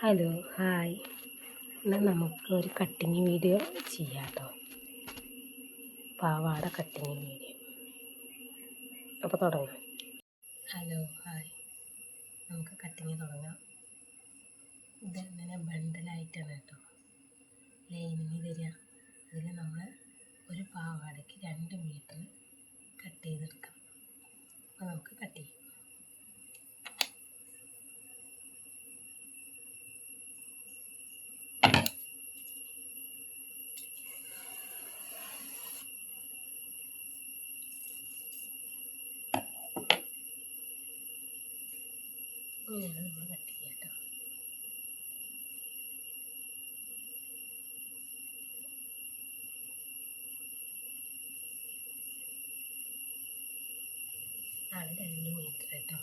Hello hi. എന്നാൽ നമുക്കൊരു cutting video ചെയ്യാം കേട്ടോ. പാവാട കട്ടിങ് വീഡിയോ. അപ്പോൾ തുടങ്ങാം. ഹലോ ഹായ്, നമുക്ക് കട്ടിങ് തുടങ്ങാം. ഇതങ്ങനെ ബണ്ടിലായിട്ടാണ് കേട്ടോ ലൈനിങ് വരിക. അതിൽ നമ്മൾ ഒരു പാവാടയ്ക്ക് 2 മീറ്റർ കട്ട് ചെയ്തെടുക്കാം. അപ്പോൾ നമുക്ക് കട്ട് ചെയ്യാം. ഇങ്ങനെയാണ് നമ്മൾ കട്ട് ചെയ്യുക കേട്ടോ. ആണ് 2 മീറ്റർ കേട്ടോ.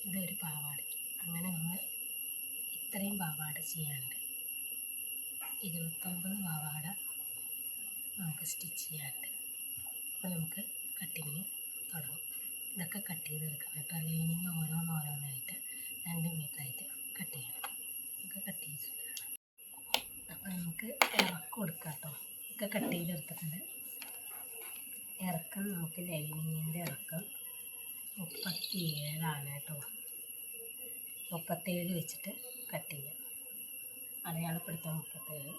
ഇതൊരു പാവാടയ്ക്ക്. അങ്ങനെ നമ്മൾ ഇത്രയും പാവാട ചെയ്യാനുണ്ട്. 29 പാവാട നമുക്ക് സ്റ്റിച്ച് ചെയ്യാനുണ്ട്. അപ്പോൾ നമുക്ക് കട്ടിങ് തുടങ്ങും. ഇതൊക്കെ കട്ട് ചെയ്തെടുക്കണം കേട്ടോ. ലൈനിങ് ഓരോന്നായിട്ട് 2 മീറ്ററായിട്ട് കട്ട് ചെയ്യണം. നമുക്ക് കട്ട് ചെയ്തിട്ട് അപ്പോൾ നമുക്ക് ഇറക്കം കൊടുക്കാം കേട്ടോ. ഒക്കെ കട്ട് ചെയ്തെടുത്തിട്ടുണ്ട്. ഇറക്കം നമുക്ക് ലൈനിങ്ങിൻ്റെ ഇറക്കം 37 കേട്ടോ. 37 വെച്ചിട്ട് കട്ട് ചെയ്യാം. അടയാളപ്പെടുത്താം 37.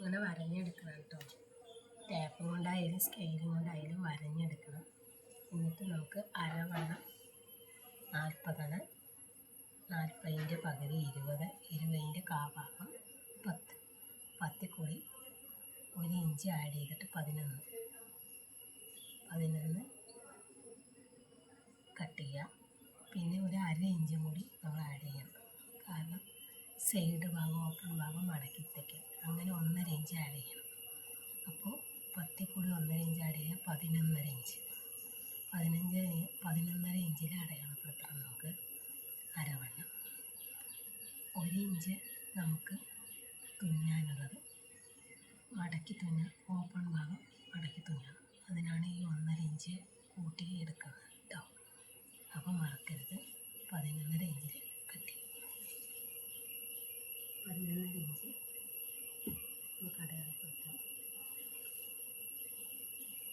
ഇങ്ങനെ വരഞ്ഞെടുക്കണം കേട്ടോ. ടാപ്പും കൊണ്ടായാലും സ്കെയിലും കൊണ്ടായാലും വരഞ്ഞെടുക്കണം. എന്നിട്ട് നമുക്ക് അരവണ്ണം 40 40ൻ്റെ പകുതി 20, 20ൻ്റെ കാഭാഗം 10, 10 കൂടി 1 ഇഞ്ച് ആഡ് ചെയ്തിട്ട് 11 കട്ട് ചെയ്യുക. പിന്നെ ഒരു 1/2 ഇഞ്ചും കൂടി നമ്മൾ ആഡ് ചെയ്യണം. കാരണം സൈഡ് ഭാഗം ഓപ്പൺ ഭാഗം മടക്കി തയ്ക്കാം. അങ്ങനെ 1.5 ഇഞ്ച് ആഡ് ചെയ്യണം. അപ്പോൾ 10 കൂടി 1.5 ഇഞ്ച് ആഡ് ചെയ്യുക 11.5 ഇഞ്ച്. 11.5 ഇഞ്ചിൽ അടയാളപ്പെടുത്തണം നമുക്ക് അരവണ്ണം. 1 ഇഞ്ച് നമുക്ക് തുന്നാനുള്ളത് മടക്കി തുന്നുക. ഓപ്പൺ ഭാഗം മടക്കി തുന്നണം. അതിനാണ് ഈ 1.5 ഇഞ്ച് കൂട്ടി എടുക്കുന്നത് കേട്ടോ. അപ്പോൾ മറക്കരുത്. 11.5 ഇഞ്ചിൽ കട്ട് ചെയ്യും. 11.5 ഇഞ്ച് നമുക്ക് അടയാളപ്പെടുത്താം.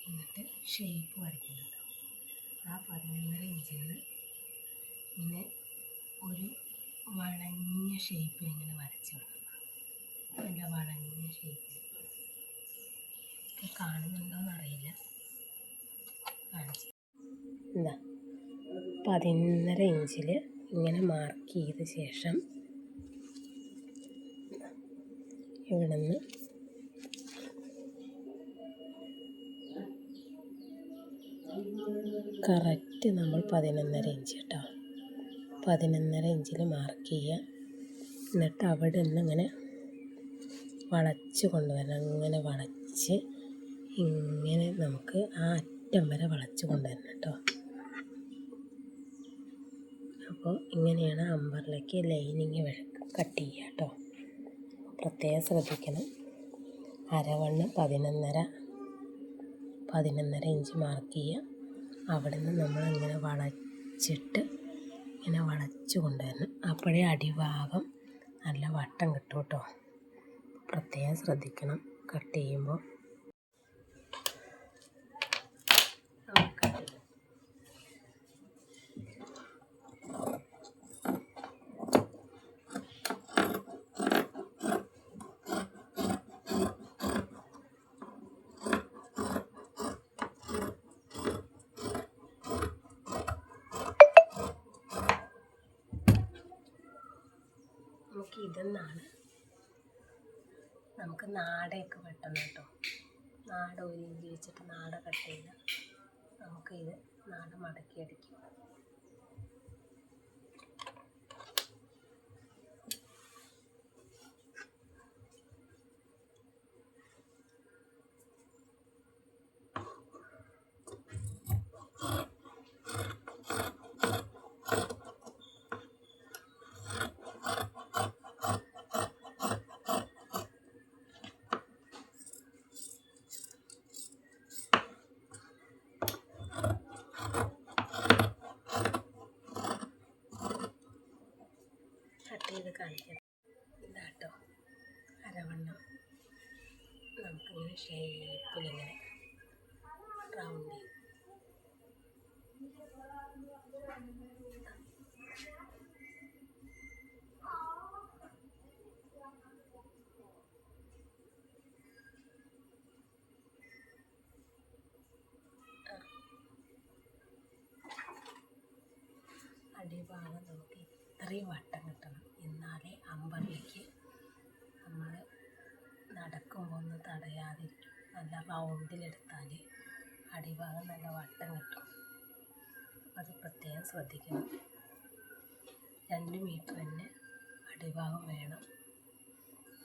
എന്നിട്ട് ഷേപ്പ് വരയ്ക്കണം കേട്ടോ. ആ 11.5 ഇഞ്ചിൽ നിന്ന് ഇങ്ങനെ ഒരു വളഞ്ഞ ഷേപ്പിൽ ഇങ്ങനെ വരച്ച് വിടണം. നല്ല വളഞ്ഞ ഷേപ്പിൽ. കാണുന്നുണ്ടോയെന്ന് അറിയില്ല. കാണിച്ച് എന്താ 11.5 ഇഞ്ചിൽ ഇങ്ങനെ മാർക്ക് ചെയ്ത ശേഷം ഇവിടെ നിന്ന് കറക്റ്റ് നമ്മൾ 11.5 ഇഞ്ച് കേട്ടോ. 11.5 ഇഞ്ചിൽ മാർക്ക് ചെയ്യുക. എന്നിട്ട് അവിടെ നിന്ന് ഇങ്ങനെ വളച്ച് കൊണ്ടുവരണം. ഇങ്ങനെ വളച്ച് ഇങ്ങനെ നമുക്ക് ആ അറ്റം വരെ വളച്ച് കൊണ്ടുവരണം കേട്ടോ. അപ്പോൾ ഇങ്ങനെയാണ് അമ്പർലയ്ക്ക് ലൈനിങ് കട്ട് ചെയ്യുക കേട്ടോ. പ്രത്യേകം ശ്രദ്ധിക്കണം. അരവണ്ണം 11.5 ഇഞ്ച് മാർക്ക് ചെയ്യുക. അവിടെ നിന്ന് നമ്മളിങ്ങനെ വളച്ചിട്ട് ഇങ്ങനെ വളച്ച് കൊണ്ടുവരണം. അപ്പോഴേ അടിഭാഗം നല്ല വട്ടം കിട്ടും കേട്ടോ. പ്രത്യേകം ശ്രദ്ധിക്കണം കട്ട് ചെയ്യുമ്പോൾ. നമുക്ക് ഇതെന്നാണ് നമുക്ക് നാടയൊക്കെ വെട്ടണം കേട്ടോ. നാട 1 ഇഞ്ച് വെച്ചിട്ട് നാട കട്ട് ചെയ്താൽ നമുക്ക് ഇത് നാട മടക്കി അടിക്കും. ഷേപ്പിലിങ്ങനെ റൗണ്ട് ചെയ്യും. അടിഭാഗം നമുക്ക് ഇത്രയും വട്ടം കിട്ടണം, എന്നാലേ അമ്പറിലേക്ക് നമ്മൾ നടക്കുമ്പോൾ ഒന്ന് തടയാതിരിക്കും. നല്ല റൗണ്ടിലെടുത്താൽ അടിഭാഗം നല്ല വട്ടം കിട്ടും. അത് പ്രത്യേകം ശ്രദ്ധിക്കണം. 2 മീറ്റർ തന്നെ അടിഭാഗം വേണം.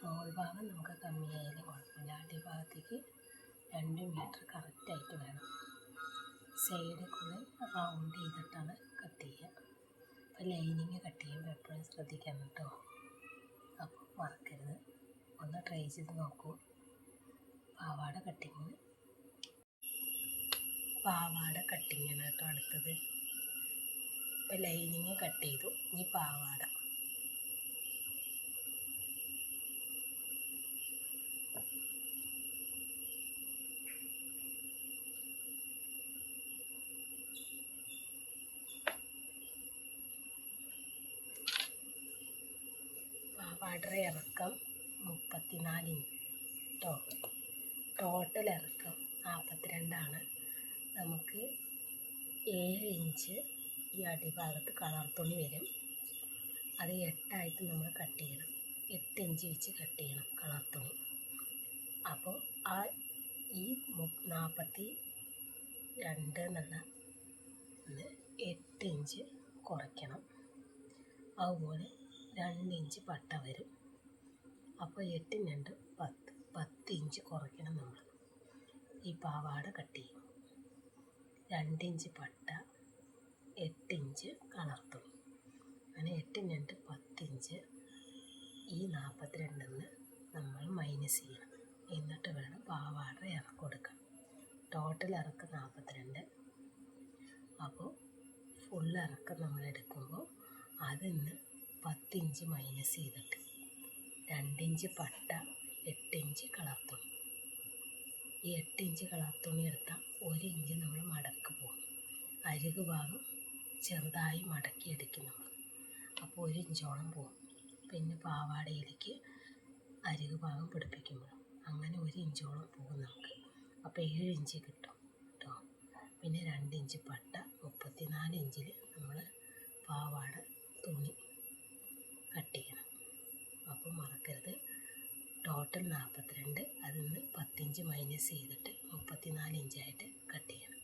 മോൾ ഭാഗം നമുക്ക് കമ്മിയായാലും കുഴപ്പമില്ല. അടിഭാഗത്തേക്ക് 2 മീറ്റർ കറക്റ്റായിട്ട് വേണം. സൈഡിൽ കൂടെ റൗണ്ട് ചെയ്തിട്ടാണ് കട്ട് ചെയ്യുക. അപ്പോൾ ലൈനിങ് കട്ട് ചെയ്യുമ്പോൾ എപ്പോഴും ശ്രദ്ധിക്കണം കേട്ടോ. അപ്പോൾ മറക്കരുത്, ഒന്ന് ട്രൈ ചെയ്ത് നോക്കൂ. പാവാട കട്ടിങ്ങാണ് കേട്ടോ അടുത്തത്. ഇപ്പോൾ ലൈനിങ് കട്ട് ചെയ്തു, ഇനി പാവാട. പാവാടയുടെ ഇറക്കം 34 ഇഞ്ച് കേട്ടോ. ടോട്ടൽ ഇറക്കം 42 നമുക്ക് 7 ഇഞ്ച് ഈ അടിഭാഗത്ത് കളർ തുണി വരും. അത് 8 നമ്മൾ കട്ട് ചെയ്യണം. 8 ഇഞ്ച് വെച്ച് കട്ട് ചെയ്യണം കളർ തുണി. അപ്പോൾ ഈ 42 എന്നുള്ള 8 ഇഞ്ച് കുറയ്ക്കണം. അതുപോലെ 2 ഇഞ്ച് പട്ട വരും. അപ്പോൾ 8 × 2 10 ഇഞ്ച് കുറയ്ക്കണം നമ്മൾ ഈ പാവാട കട്ട് ചെയ്യും. 2 ഇഞ്ച് പട്ട, 8 ഇഞ്ച് കളർ തുണി, അങ്ങനെ 8 × 2 10 ഇഞ്ച് ഈ 42 നമ്മൾ മൈനസ് ചെയ്യണം. എന്നിട്ട് വേണം പാവാട ഇറക്കം കൊടുക്കാൻ. ടോട്ടൽ ഇറക്കം 42. അപ്പോൾ ഫുൾ ഇറക്കം നമ്മൾ എടുക്കുമ്പോൾ അതിൽ നിന്ന് 10 ഇഞ്ച് മൈനസ് ചെയ്തിട്ട് 2 ഇഞ്ച് പട്ട, 8 ഇഞ്ച് കളർ തുണി. ഈ 8 ഇഞ്ച് കളർ തുണി എടുത്താൽ 1 ഇഞ്ച് നമ്മൾ മടക്ക് പോകും. അരികു ഭാഗം ചെറുതായി മടക്കി എടുക്കും നമ്മൾ. അപ്പോൾ 1 ഇഞ്ചോളം പോകും. പിന്നെ പാവാടയിലേക്ക് അരികു ഭാഗം പിടിപ്പിക്കുമ്പോൾ അങ്ങനെ 1 ഇഞ്ചോളം പോകും നമുക്ക്. അപ്പോൾ 7 ഇഞ്ച് കിട്ടും കേട്ടോ. പിന്നെ 2 ഇഞ്ച് പട്ട, 34 ഇഞ്ചിൽ നമ്മൾ പാവാട തുണി കട്ട് ചെയ്യണം. അപ്പോൾ മറക്കരുത്, ടോട്ടൽ 42, അതിൽ നിന്ന് 10 ഇഞ്ച് മൈനസ് ചെയ്തിട്ട് 34 ഇഞ്ചായിട്ട് കട്ട് ചെയ്യണം.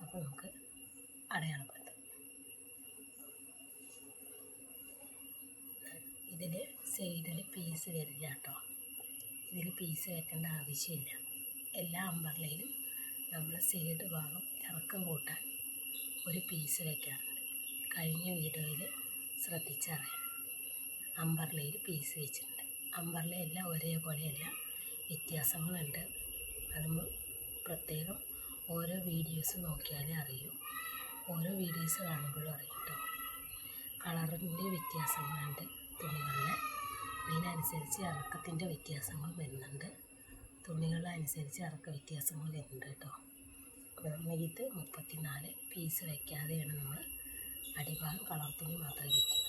അപ്പോൾ നമുക്ക് അടയാളപ്പെടുത്താം. ഇതിൽ സൈഡിൽ പീസ് വരില്ല കേട്ടോ. ഇതിൽ പീസ് വെക്കേണ്ട ആവശ്യമില്ല. എല്ലാ അമ്പർലയിലും നമ്മൾ സൈഡ് ഭാഗം ഇറക്കം കൂട്ടാൻ ഒരു പീസ് വയ്ക്കാറുണ്ട്. കഴിഞ്ഞ വീഡിയോയിൽ ശ്രദ്ധിച്ചറിയാം. അമ്പർലയിൽ പീസ് വെച്ചിട്ടുണ്ട്. അമ്പർല എല്ലാം ഒരേപോലെയല്ല, വ്യത്യാസങ്ങളുണ്ട്. അത് പ്രത്യേകം ഓരോ വീഡിയോസ് നോക്കിയാലേ അറിയൂ. ഓരോ വീഡിയോസ് കാണുമ്പോഴും അറിയും കേട്ടോ. കളറിൻ്റെ വ്യത്യാസങ്ങളുണ്ട് തുണികളിൽ. അതിനനുസരിച്ച് ഇറക്കത്തിൻ്റെ വ്യത്യാസങ്ങൾ വരുന്നുണ്ട്. തുണികളനുസരിച്ച് ഇറക്ക വ്യത്യാസങ്ങൾ വരുന്നുണ്ട് കേട്ടോ. അപ്പോൾ നമ്മൾ ഇത് 34 പീസ് വയ്ക്കാതെയാണ് നമ്മൾ അടിഭാഗം കളർ തുണി മാത്രമേ വയ്ക്കുന്നത്.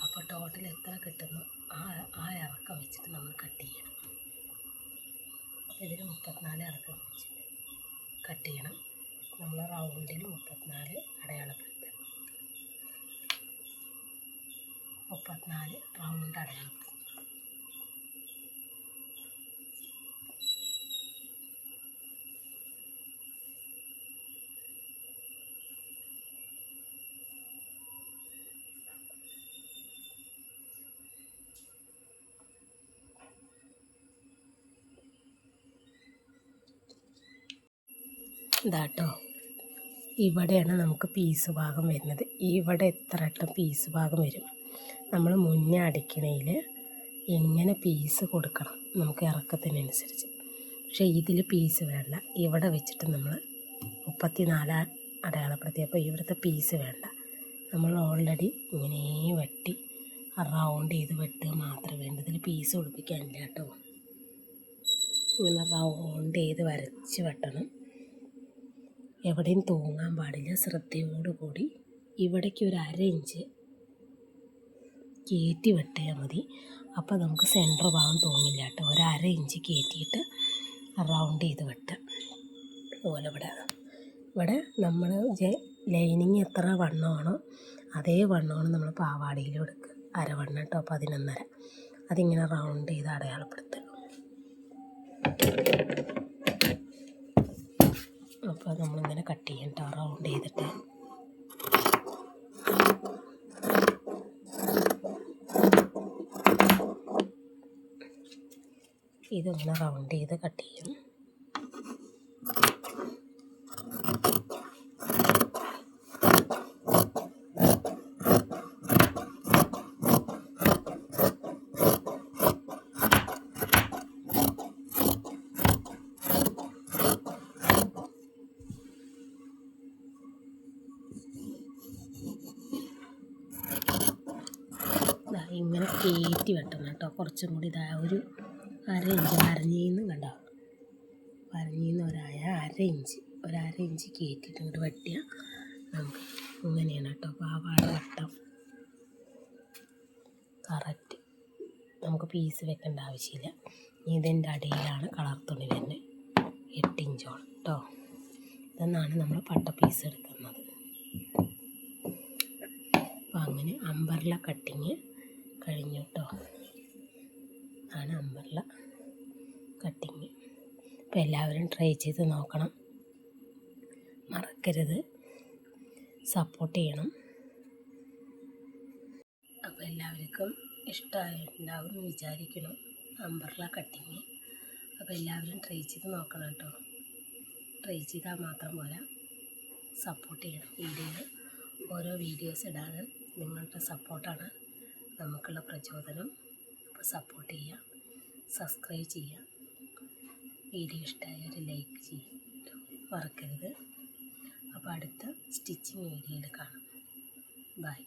അപ്പോൾ ടോട്ടൽ എത്ര കിട്ടുന്നു ആ ഇറക്കം വെച്ചിട്ട് നമ്മൾ കട്ട് ചെയ്യണം. അപ്പോൾ ഇതിൽ 34 ഇറക്കം വെച്ചിട്ട് കട്ട് ചെയ്യണം. നമ്മൾ റൗണ്ടിൽ 34 അടയാളപ്പെടുത്തുക. 34 റൗണ്ട് അടയാളപ്പെടുത്തുക. ഇതാട്ടോ, ഇവിടെയാണ് നമുക്ക് പീസ് ഭാഗം വരുന്നത്. ഇവിടെ എത്ര വട്ടം പീസ് ഭാഗം വരും. നമ്മൾ മുന്നേ അടിക്കണയിൽ എങ്ങനെ പീസ് കൊടുക്കണം നമുക്ക് ഇറക്കത്തിനനുസരിച്ച്. പക്ഷേ ഇതിൽ പീസ് വേണ്ട. ഇവിടെ വെച്ചിട്ട് നമ്മൾ 34 അടയാളപ്പെടുത്തിയപ്പോൾ ഇവിടുത്തെ പീസ് വേണ്ട. നമ്മൾ ഓൾറെഡി ഇങ്ങനെ വെട്ടി റൗണ്ട് ചെയ്ത് വെട്ടുക മാത്രമേ വേണ്ടൂ. ഇതിൽ പീസ് ഒളിപ്പിക്കാനില്ല കേട്ടോ. ഇങ്ങനെ റൗണ്ട് ചെയ്ത് വരച്ച് വെട്ടണം. എവിടെയും തൂങ്ങാൻ പാടില്ല. ശ്രദ്ധയോടുകൂടി ഇവിടേക്ക് ഒരു 1/2 ഇഞ്ച് കയറ്റി വെട്ടിയാൽ മതി. അപ്പോൾ നമുക്ക് സെൻറ്റർ ഭാഗം തൂങ്ങില്ല കേട്ടോ. ഒരു 1/2 ഇഞ്ച് കയറ്റിയിട്ട് റൗണ്ട് ചെയ്ത് വെട്ടുക. അതുപോലെ ഇവിടെ നമ്മൾ ലൈനിങ് എത്ര വണ്ണമാണോ അതേ വണ്ണമാണ് നമ്മൾ പാവാടയിലും എടുക്കുക. അരവണ്ണം കേട്ടോ, 11.5. അതിങ്ങനെ റൗണ്ട് ചെയ്ത് അടയാളപ്പെടുത്തുക. അപ്പോൾ നമ്മളിങ്ങനെ കട്ട് ചെയ്യും കേട്ടോ, റൗണ്ട് ചെയ്തിട്ട്. ഇതിങ്ങനെ റൗണ്ട് ചെയ്ത് കട്ട് ചെയ്യും. ഇങ്ങനെ കയറ്റി വെട്ടണം കേട്ടോ. കുറച്ചും കൂടി ഒരു 1/2 ഇഞ്ച് വരഞ്ഞിന്ന് കണ്ടോ, വരഞ്ഞിന്ന് ഒരു 1/2 ഇഞ്ച് കയറ്റിയിട്ട് ഇങ്ങോട്ട് വെട്ടിയാൽ നമുക്ക് ഇങ്ങനെയാണ് കേട്ടോ പാവാട വട്ടം കറക്റ്റ്. നമുക്ക് പീസ് വെക്കേണ്ട ആവശ്യമില്ല. ഇതിൻ്റെ അടിയിലാണ് കളർ തുണി വരുന്നത്, 8 ഇഞ്ചോളം കേട്ടോ. ഇതെന്നാണ് നമ്മൾ പട്ട പീസ് എടുക്കുന്നത്. അപ്പോൾ അങ്ങനെ അമ്പർല കട്ടിങ് കഴിഞ്ഞു കേട്ടോ. ആണ് അമ്പർല കട്ടിങ്. അപ്പോൾ എല്ലാവരും ട്രൈ ചെയ്ത് നോക്കണം, മറക്കരുത്, സപ്പോർട്ട് ചെയ്യണം. അപ്പോൾ എല്ലാവർക്കും ഇഷ്ടമായിട്ടുണ്ടാവും എന്ന് വിചാരിക്കണം അമ്പർല കട്ടിങ്. അപ്പോൾ എല്ലാവരും ട്രൈ ചെയ്ത് നോക്കണം കേട്ടോ. ട്രൈ ചെയ്താൽ മാത്രം പോരാ, സപ്പോർട്ട് ചെയ്യണം. ഓരോ വീഡിയോസ് ഇടാൻ നിങ്ങളുടെ സപ്പോർട്ടാണ് നമുക്കുള്ള പ്രചോദനം. അപ്പോൾ സപ്പോർട്ട് ചെയ്യുക, സബ്സ്ക്രൈബ് ചെയ്യുക. വീഡിയോ ഇഷ്ടമായ ഒരു ലൈക്ക് ചെയ്യുക മറക്കരുത്. അപ്പോൾ അടുത്ത സ്റ്റിച്ചിങ് വീഡിയോയിൽ കാണാം. ബൈ.